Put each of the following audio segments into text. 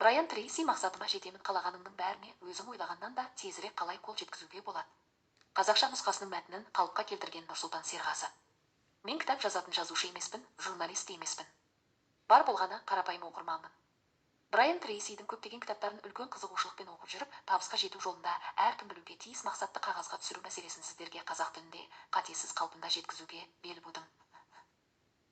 Брайан Трейси мақсатыма жетемін қалағаныңның бәріне өзің ойлағаннан да тезірек қалай қол жеткізуге болады. Қазақша нұсқасының мәтінін қалыпқа келтірген Нұрсұлтан Серғазы. Мен кітап жазатын жазушы емеспін, журналист емеспін. Бар болғаны қарапайым оқырманмын. Брайан Трейсидің көптеген кітаптарын үлкен қызығушылықпен оқып жүріп, табысқа жету жолында әркім білуге тиіс мақсатты қағазға түсіру мәселесін сіздерге қазақ тілінде қатесіз қалпында жеткізуге бел будым.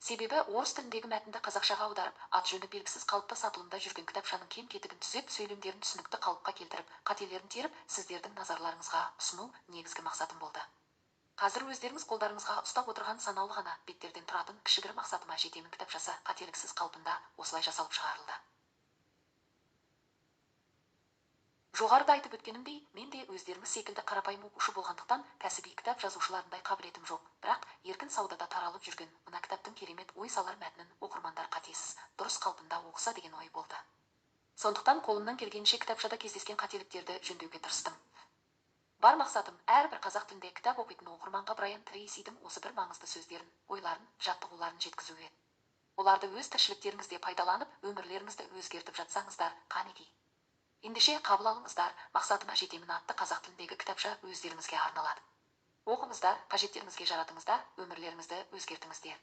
Себебі орыс тіліндегі мәтінді қазақшаға аударып, аты-жөні белгісіз қалыпта сатылымда жүрген кітапшаның кем-кетігін түзеп, сөйлемдерін түсінікті қалыпқа келтіріп, қателерін теріп, сіздердің назарларыңызға ұсыну негізгі мақсатым болды. Қазір өздеріңіз қолдарыңызға ұстап отырған санаулы ғана беттерден тұратын кішігірім мақсатыма жетемін кітапшасы қателіксіз қалпында осылай жасалып шығарылды. Жоғарыда айтып өткенімдей, мен де өздеріңіз секілді қарапайым оқушы болғандықтан кәсіби кітап жазушыларындай қабілетім жоқ. Бірақ еркін саудада таралып жүрген мына кітаптың керемет ой салар мәтінін оқырмандар қатесіз, дұрыс қалпында оқыса деген ой болды. Сондықтан қолымнан келгенше кітапшада кездескен қателіктерді жөндеуге тырыстым. Бар мақсатым әрбір қазақ тілінде кітап оқитын оқырманға Брайан Трейсидің осы бір маңызды сөздерін, ойларын, жаттығуларын жеткізуге. Оларды өз тіршіліктеріңізде пайдаланып, өмірлеріңізді өзгертіп жатсаңыздар, қанекей. Ендеше қабыл алыңыздар, мақсатыма жетемін атты қазақ тіліндегі кітапша өздеріңізге арналады. Оқыңыздар, қажеттеріңізге жаратыңыздар, өмірлеріңізді өзгертіңіздер.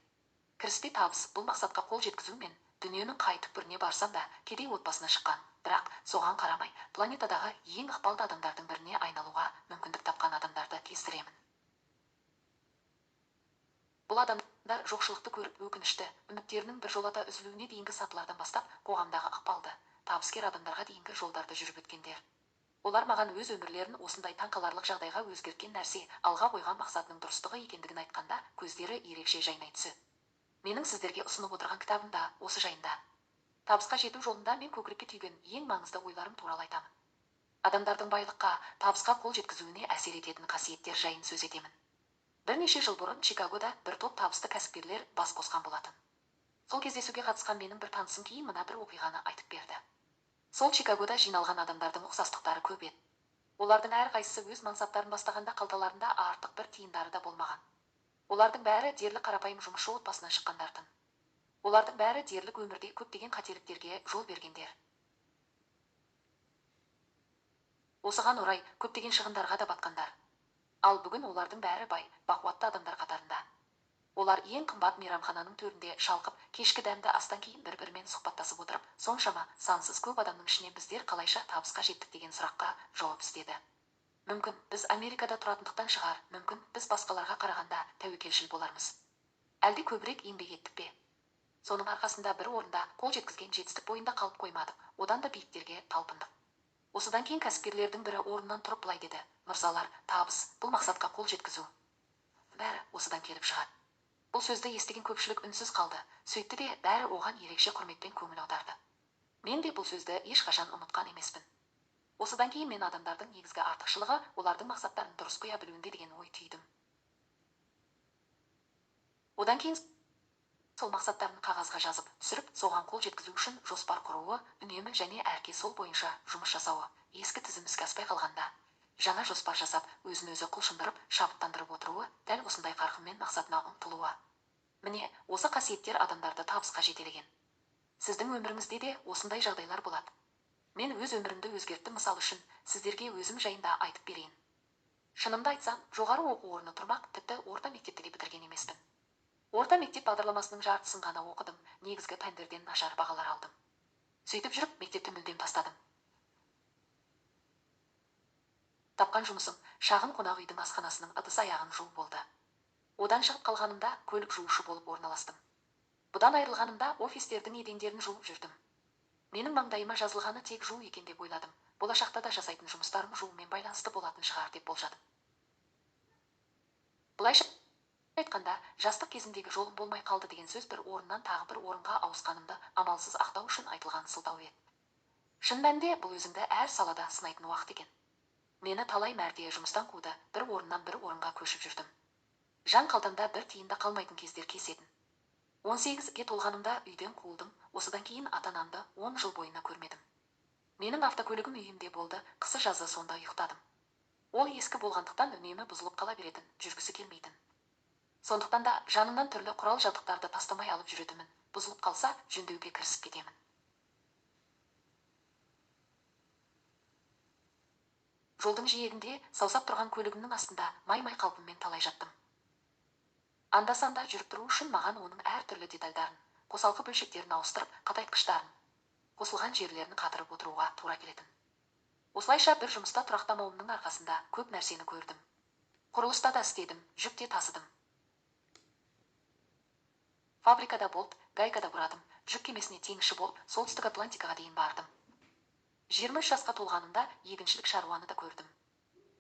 Кіріспе табыс бұл мақсатқа қол жеткізу мен дүниенің қай түкпіріне барсам да кедей отбасына шыққан, бірақ соған қарамай планетадағы ең ықпалды адамдардың біріне айналуға мүмкіндік тапқан адамдарды кездіремін. Бұл адамдар жоқшылықты көріп өкінішті, үміттерінің біржолата үзілуіне дейінгі сатылардан бастап қоғамдағы ықпалды, табыскер адамдарға дейінгі жолдарды жүріп өткендер. Олар маған өз өмірлерін осындай таңқаларлық жағдайға өзгерткен нәрсе, алға қойған мақсатының дұрыстығы екендігін айтқанда, көздері ерекше жайнай түседі. Менің сіздерге ұсынып отырған кітабым да осы жайында. Табысқа жету жолында мен көкірекке түйген ең маңызды ойларым туралы айтамын. Адамдардың байлыққа, табысқа қол жеткізуіне әсер ететін қасиеттер жайын сөз етемін. Бірнеше жыл бұрын Чикагода бір топ табысты кәсіпкерлер бас қосқан болатын. Сол кездесуге қатысқан менің бір танысым кейін мына бір оқиғаны айтып берді. Сол Чикагода жиналған адамдардың ұқсастықтары көп еді. Олардың әрқайсысы өз мансаптарын бастағанда қалталарында артық бір тиындары да болмаған. Олардың бәрі дерлік қарапайым жұмысшы отбасынан шыққандардың. Олардың бәрі дерлік өмірде көптеген қателіктерге жол бергендер. Осыған орай көптеген шығындарға да батқандар. Ал бүгін олардың бәрі бай, бақуатты адамдар қатарында. Олар ең қымбат мейрамхананың төрінде шалқып, кешкі дәмді астан кейін бір-бірімен сұхбаттасып отырып, соншама сансыз көп адамның ішінен біздер қалайша табысқа жеттік деген сұраққа жауап іздеді. Мүмкін біз Америкада тұратындықтан шығар, мүмкін біз басқаларға қарағанда тәуекелшіл болармыз. Әлде көбірек еңбек еттік пе? Соның арқасында бір орында қол жеткізген жетістік бойында қалып қоймадық, одан да биіктерге талпындық. Осыдан кейін кәсіпкерлердің бірі орнынан тұрып былай деді: "Мырзалар, табыс бұл мақсатқа қол жеткізу." Бәрі осыдан келіп шығады. Бұл сөзді естіген көпшілік үнсіз қалды. Сөйтті де бәрі оған ерекше құрметпен көңіл аударды. Мен де бұл сөзді ешқашан ұмытқан емеспін. Осыдан кейін мен адамдардың негізгі артықшылығы олардың мақсаттарын дұрыс қоя білуінде деген ой түйдім. Одан кейін сол мақсаттарын қағазға жазып, түсіріп, соған қол жеткізу үшін жоспар құруы, үнемі және әрке сол бойынша жұмыс жасауы, ескі тізім іске аспай қалғанда жаңа жоспар жасап, өзін-өзі құлшындырып, шабыттандырып отыруы, дәл осындай қарқынмен мақсатына ұмтылуы. Міне, осы қасиеттер адамдарды табысқа жетелеген. Сіздің өміріңізде де осындай жағдайлар болады. Мен өз өмірімді өзгерттім, мысал үшін, сіздерге өзім жайында айтып берейін. Шынымды айтсам, жоғары оқу орны тұрмақ, тіпті орта мектепті де бітірген емеспін. Орта мектеп бағдарламасының жартысын ғана оқыдым, негізгі пәндерден нашар бағалар алдым. Сөйтіп жүріп, мектепті мүлдем тастадым. Тапқан жұмысым шағын қонақ үйдің асханасының ыдыс-аяғын жуу болды. Одан шығып қалғанымда көлік жуушы болып орналастым. Бұдан айырылғанымда офистердің едендерін жуып жүрдім. Менің маңдайыма жазылғаны тек жуу екен деп ойладым. Болашақта да жасайтын жұмыстарым жуумен байланысты болатын шығар деп болжадым. Бұлайша айтқанда, жастық кезімдегі жолым болмай қалды деген сөз бір орыннан тағы бір орынға ауысқанымды амалсыз ақтау үшін айтылған сылтау еді. Шын мәнінде бұл өзіңді әр салада сынайтын уақыт екен. Мені талай мәрте жұмыстан қуды, бір орыннан бір орынға көшіп жүрдім. Жан қалтамда бір тиын да қалмайтын кездер кесетін. 18-ге толғанымда үйден қуылдым, осыдан кейін ата-анамды 10 жыл бойына көрмедім. Менің автокөлігім үйімде болды, қысы-жазы сонда ұйықтадым. Ол ескі болғандықтан үнемі бұзылып қала беретін, жүргісі келмейтін. Сондықтан да жанымнан түрлі құрал-жабдықтарды тастамай алып жүретімін, бұзылып қалса жөндеуге кірісіп кетемін. Жолдың жиегінде саусап тұрған көлігімнің астында май-май қалпыммен талай жаттым. Анда-санда жүріп тұру үшін маған оның әр түрлі детальдарын, қосалқы бөлшектерін ауыстырып, қатайтқыштарын, қосылған жерлерін қатырып отыруға тура келетін. Осылайша бір жұмыста тұрақтамауымның арқасында көп нәрсені көрдім. Құрылыста да істедім, жүк те тасыдым. Фабрикада болып, гайкада бұрадым, жүк кемесіне теңізші болып, солтүстік Атлантикаға дейін бардым. 23 жасқа толғанымда егіншілік шаруаны да көрдім.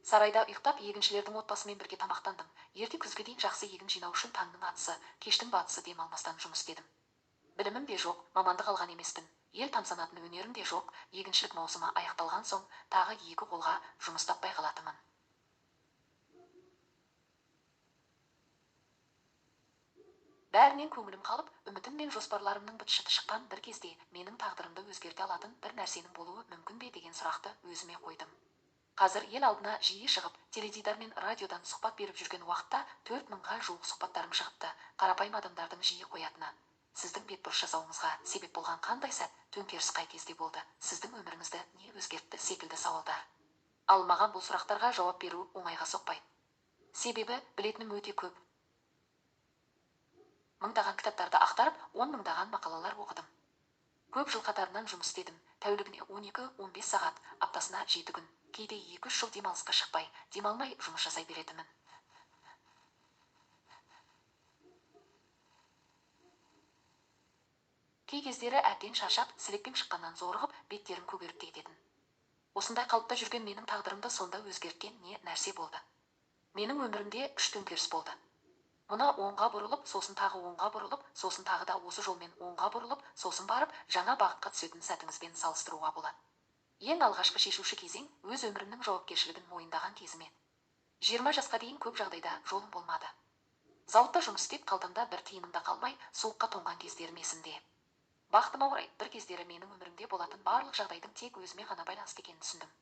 Сарайда ұйықтап, егіншілердің отбасымен бірге тамақтандым. Ерте күзге дейін жақсы егін жинау үшін таңның атысы, кештің батысы демалмастан жұмыс істедім. Білімім де жоқ, мамандық алған емеспін. Ел тамсанатын өнерім де жоқ. Егіншілік маусымы аяқталған соң тағы 2 қолға жұмыс таппай қалатынмын. Бәрінен көңілім қалып, үмітім мен жоспарларымның быт-шыты шыққан бір кезде менің тағдырымды өзгерте алатын бір нәрсенің болуы мүмкін бе деген сұрақты өзіме қойдым. Қазір ел алдына жиі шығып, теледидар мен радиодан сұхбат беріп жүрген уақытта 4000-ға жуық сұхбаттарым шығыпты. Қарапайым адамдардың жиі қоятыны: сіздің бетбұрыс жасауыңызға себеп болған қандай сәт, төңкеріс қай кезде болды, сіздің өміріңізді не өзгертті секілді сауалдар. Ал маған бұл сұрақтарға жауап беру оңайға соқпайды. Себебі білетінім өте көп. Мыңдаған кітаптарды ақтарып, 10 мыңдаған мақалалар оқыдым. Көп жыл қатарынан жұмыс істедім. Тәулігіне 12-15 сағат, аптасына 7 күн, кейде 2-3 жыл демалысқа шықпай, демалмай жұмыс жасай беретінмін. Кей кездері әбден шаршап, сілекпем шыққаннан зорығып, беттерім көгеріп кететін. Осындай қалыпта жүрген менің тағдырымды сонда өзгерткен не нәрсе болды? Менің өмірімде 3 төңкеріс болды. Мұна оңға бұрылып, сосын тағы оңға бұрылып, сосын тағы да осы жолмен оңға бұрылып, сосын барып, жаңа бағытқа түсетін сәтіңізбен салыстыруға болады. Ең алғашқы шешуші кезең өз өмірімнің жауапкершілігін мойындаған кезім еді. 20 жасқа дейін көп жағдайда жолым болмады. Зауытта жұмыс істеп қалдымда бір тиынымда қалмай, суыққа тоңған кездерім есімде. Бақытыма орай, бір кездері менің өмірімде болатын барлық жағдайдың тек өзіме ғана байланысты екенін түсіндім.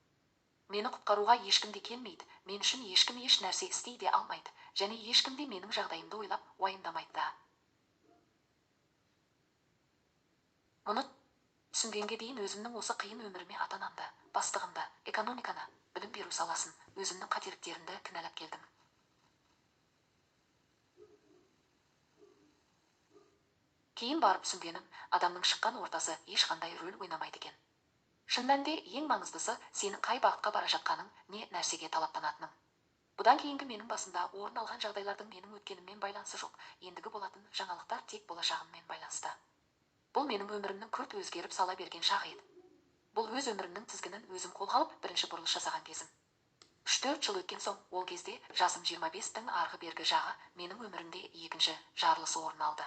Мені құтқаруға ешкім де келмейді, мен үшін ешкім еш нәрсе істей де алмайды, және ешкім де менің жағдайымды ойлап уайымдамайды да. Мұны түсінгенге дейін өзімнің осы қиын өміріме ата-анамды, бастығымды, экономиканы, білім беру саласын, өзімнің қателіктерімді кінәлап келдім. Кейін барып түсінгенім, адамның шыққан ортасы ешқандай рөл ойнамайды екен. Шын мәнінде ең маңыздысы сенің қай бағытқа бара жатқаның, не нәрсеге талаптанатының. Бұдан кейінгі менің басымда орын алған жағдайлардың менің өткеніммен байланысы жоқ, ендігі болатын жаңалықтар тек болашағыммен байланысты. Бұл менің өмірімнің күрт өзгеріп сала берген шағы еді. Бұл өз өмірімнің тізгінін өзім қолға алып бірінші бұрылыс жасаған кезім. 3-4 жыл өткен соң, ол кезде жасым 25-тің арғы бергі жағы менің өмірімде екінші жарылысы орын алды.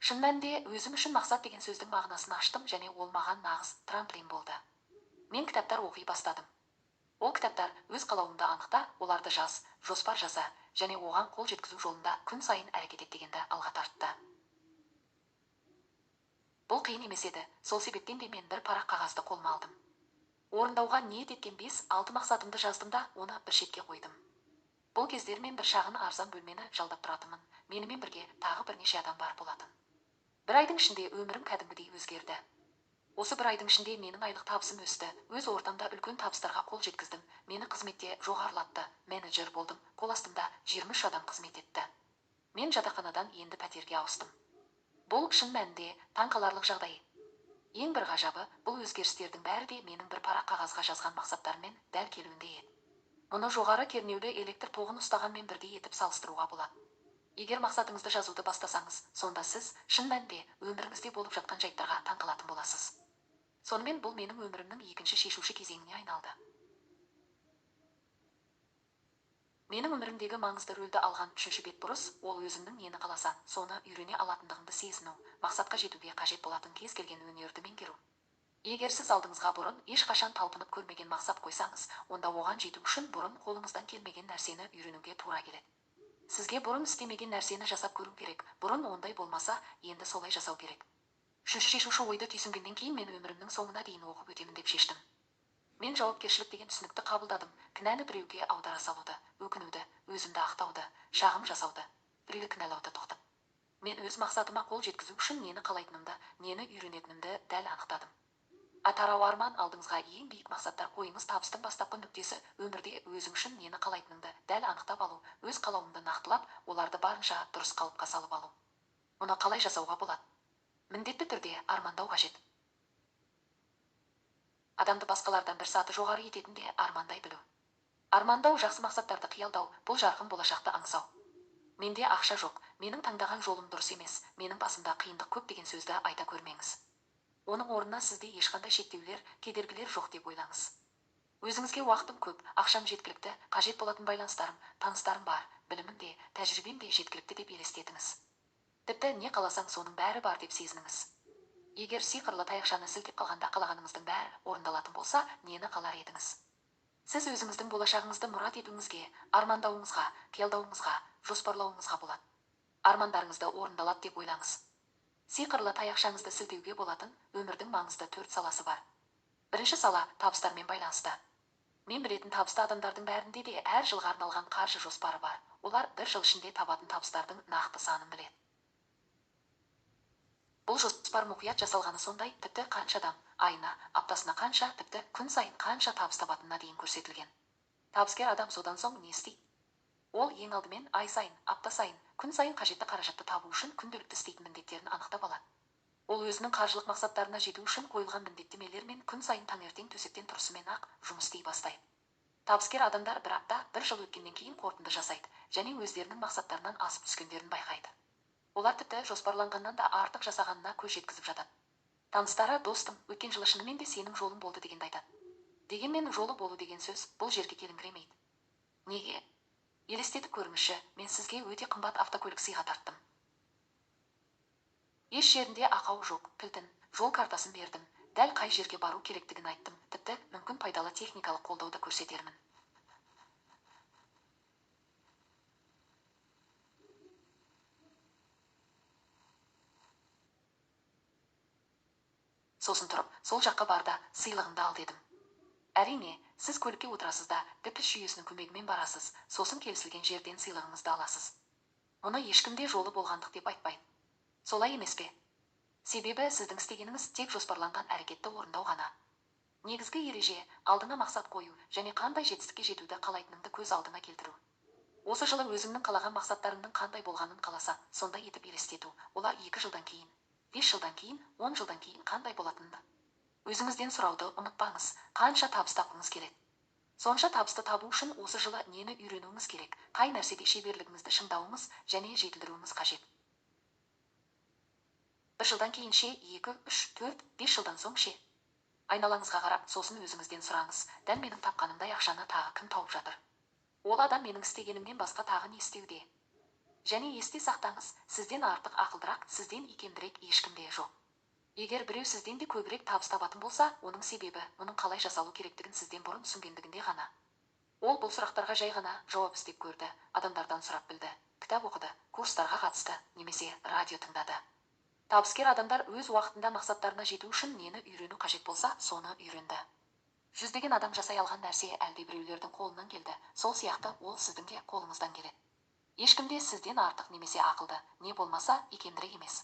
Шын мәнінде өзім үшін мақсат деген сөздің мағынасын аштым, және ол маған нағыз трамплин болды. Мен кітаптар оқи бастадым. Ол кітаптар өз қалауыңды анықта, оларды жаз, жоспар жаса, және оған қол жеткізу жолында күн сайын әрекет ет дегенді алға тартты. Бұл қиын емес еді, сол себептен де мен бір парақ қағазды қолыма алдым. Орындауға ниет еткен 5-6 мақсатымды жаздым да, оны бір шетке қойдым. Бұл кездер мен бір шағын арзан бөлмені жалдап тұратынмын. Менімен бірге тағы бірнеше адам бар болатын. Бір айдың ішінде өмірім кәдімгідей өзгерді. Осы бір айдың ішінде менің айлық табысым өсті. Өз ортамда үлкен табыстарға қол жеткіздім. Мені қызметте жоғарылатты. Менеджер болдым. Қол астымда 23 адам қызмет етті. Мен жатақханадан енді пәтерге ауыстым. Бұл шын мәнінде таңқаларлық жағдай. Ең бір ғажабы, бұл өзгерістердің бәрі де менің бір парақ қағазға жазған мақсаттарыммен дәл келуінде еді. Мұны жоғары кернеулі электр тоғын ұстағанмен бірдей етіп салыстыруға болады. Егер мақсатыңызды жазуды бастасаңыз, сонда сіз шын мәнінде өміріңізде болып жатқан жайттарға таңқалатын боласыз. Сонымен бұл менің өмірімнің екінші шешуші кезеңіне айналды. Менің өмірімдегі маңызды рөлді алған үшінші бетбұрыс, ол өзіңнің нені қаласаң, соны үйрене алатындығыңды сезіну, мақсатқа жетуге қажет болатын кез келген өнерді меңгеру. Егер сіз алдыңызға бұрын ешқашан талпынып көрмеген мақсат қойсаңыз, онда оған жету үшін бұрын қолыңыздан келмеген нәрсені үйренуге тура келеді. Сізге бұрын істемеген нәрсені жасап көру керек. Бұрын ондай болмаса, енді солай жасау керек. Үшінші шешуші ойды түйсінгеннен кейін мен өмірімнің соңына дейін оқып өтемін деп шештім. Мен жауапкершілік деген түсінікті қабылдадым. Кінәні біреуге аудара салуды, өкінуді, өзімді ақтауды, шағым жасауды, біреуді кінәлауды тоқтат. Мен өз мақсатыма қол жеткізу үшін нені қалайтынымды, нені үйренетінімді дәл анықтадым. Атарау арман алдыңызға ең биік мақсаттар қойыңыз. Табыстың бастапқы нүктесі өмірде өзің үшін нені қалайтыныңды дәл анықтап алу, өз қалауыңды нақтылап, оларды барынша дұрыс қалыпқа салып алу. Мұны қалай жасауға болады? Міндетті түрде армандау қажет. Адамды басқалардан бір саты жоғары ететін де армандай білу. Армандау жақсы мақсаттарды қиялдау, бұл жарқын болашақты аңсау. Менде ақша жоқ, менің таңдаған жолым дұрыс емес, менің басымда қиындық көп деген сөзді айта көрмеңіз. Оның орнына сізде ешқандай шектеулер, кедергілер жоқ деп ойлаңыз. Өзіңізге уақытым көп, ақшам жеткілікті, қажет болатын байланыстарым, таныстарым бар, білімім де, тәжірибем де жеткілікті деп елестетіңіз. Тіпті не қаласаң соның бәрі бар деп сезініңіз. Егер сиқырлы таяқшаны сілтеп қалғанда қалағаныңыздың бәрі орындалатын болса, нені қалар едіңіз? Сіз өзіңіздің болашағыңызды мұрат етуіңізге, армандауыңызға, қиялдауыңызға, жоспарлауыңызға болады. Армандарыңызды орындалады деп ойлаңыз. Сиқырлы таяқшаңызды сілтеуге болатын өмірдің маңызды 4 саласы бар. Бірінші сала табыстармен байланысты. Мен білетін табысты адамдардың бәрінде де әр жылға арналған қаржы жоспары бар. Олар бір жыл ішінде табатын табыстардың нақты санын біледі. Бұл жоспар мұқият жасалғаны сондай, тіпті қанша адам айына, аптасына қанша, тіпті күн сайын қанша табыс табатынына дейін көрсетілген. Табыскер адам содан соң не істейді? Ол ең алдымен ай сайын, апта сайын, күн сайын қажетті қаражатты табу үшін күнделікті істейтін міндеттерін анықтап алады. Ол өзінің қаржылық мақсаттарына жету үшін қойылған міндеттемелермен күн сайын таңертең төсектен тұрысымен-ақ жұмыс істей бастайды. Табыскер адамдар бір апта, бір жыл өткеннен кейін қорытынды жасайды және өздерінің мақсаттарынан асып түскендерін байқайды. Олар тіпті жоспарланғаннан да артық жасағанына көз жеткізіп жатады. Таныстары, достым, өткен жылы шынымен де сенің жолың болды дегенді айтады. Дегенмен жолы болу деген сөз бұл жерге келіңкіремейді. Неге? Елестетіп көріңізші, мен сізге өте қымбат автокөлік сыйға тарттым. Еш жерінде ақау жоқ, кілтін, жол картасын бердім, дәл қай жерге бару керектігін айттым, тіпті мүмкін пайдалы техникалық қолдауды көрсетермін. Сосын тұрып, сол жаққа бар да сыйлығыңды ал дедім. Әрине, сіз көлікке отырасыз да діпліс жүйесінің көмегімен барасыз, сосын келісілген жерден сыйлығыңызды аласыз. Мұны ешкім де жолы болғандық деп айтпайды. Солай емес пе? Себебі сіздің істегеніңіз тек жоспарланған әрекетті орындау ғана. Негізгі ереже алдыңа мақсат қою және қандай жетістікке жетуді қалайтыныңды көз алдыңа келтіру. Осы жылы өзіңнің қалаған мақсаттарыңның қандай болғанын қаласаң, сондай етіп елестету. Олар 2 жылдан кейін, 5 жылдан кейін, 10 жылдан кейін қандай болатынын. Өзіңізден сұрауды ұмытпаңыз, қанша табыс тапқыңыз келеді. Сонша табысты табу үшін осы жылы нені үйренуіңіз керек, қай нәрседе шеберлігіңізді шыңдауыңыз және жетілдіруіңіз қажет. 1 жылдан кейін ше, 2, 3, 4, 5 жылдан соң ше. Айналаңызға қарап, сосын өзіңізден сұраңыз, дәл менің тапқанымдай ақшаны тағы кім тауып жатыр? Ол адам менің істегенімнен басқа тағы не істеуде? Және есте сақтаңыз, сізден артық ақылдырақ, сізден икемдірек ешкім де жоқ. Егер біреу сізден де көбірек табыс табатын болса, оның себебі, мұның қалай жасалу керектігін сізден бұрын түсінгендігінде ғана. Ол бұл сұрақтарға жай ғана жауап іздеп көрді, адамдардан сұрап білді, кітап оқыды, курстарға қатысты, немесе радио тыңдады. Табыскер адамдар өз уақытында мақсаттарына жету үшін нені үйрену қажет болса, соны үйренді. Жүздеген адам жасай алған нәрсе әлде біреулердің қолынан келді, сол сияқты ол сіздің де қолыңыздан келеді. Ешкім де сізден артық немесе ақылды, не болмаса икемдірек емес.